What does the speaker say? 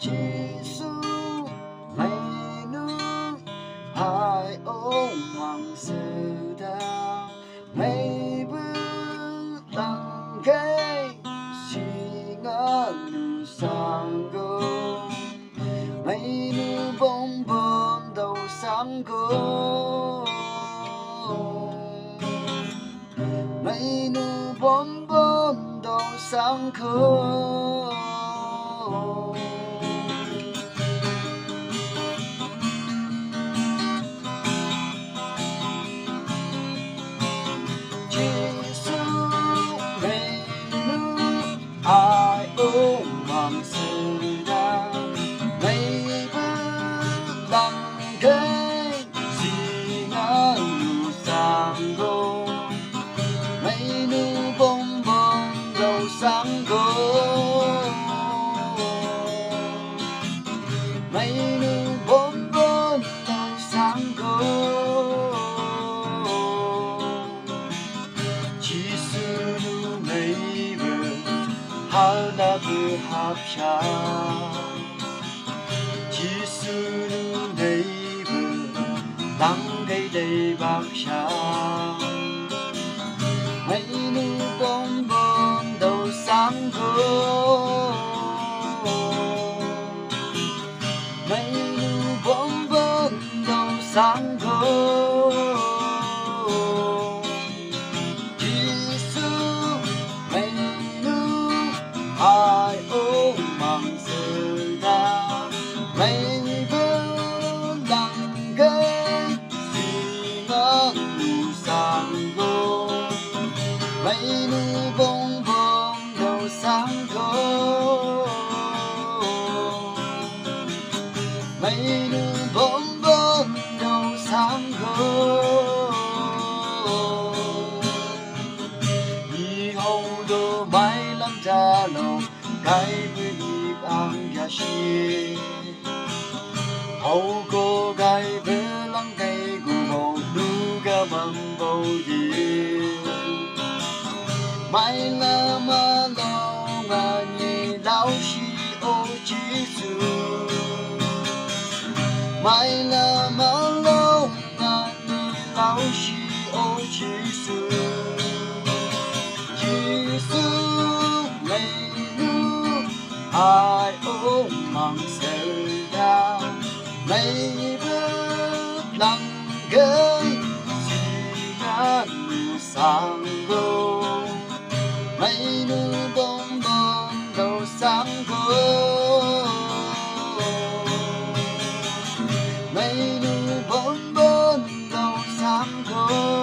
chỉ su mây nu hai ôm hoàng sự đào mây bước tăng cây chỉ ngỡ nu sang go mây nu bom bom đầu sang go mây nu bom bom đầu sang go ai ôm hoàng sự đào mây bước lặng cây chỉ ngỡ nu sang go mây nu bom bom đầu sang go mây nu bom bom đầu sang go chỉ su nu mây 하나 그 합샤 지수는 네이브 땅게이 대박샤 mấy bom bom đầu sáng go mấy bom bom đầu sáng go ai ôm bằng sự đau mây bước lặng cây chỉ ngỡ nu sang go mây nu bom bom đầu sang go mây nu bom bom đầu sang go以后都mai lắm cha lòng cái với nhịp ang ya shi hậu cô cái với lăng cây của bầu nu ga bằng bầu gì mai là mà lo ngà nhị lao shi ô chi su mai là mà lo ngà nhị lao shi ô chi su ai ôm mang sự đau mây bước lặng cây chỉ ngỡ nu sang go mây nu bom bom đầu sang go mây nu bom bom đầu sang go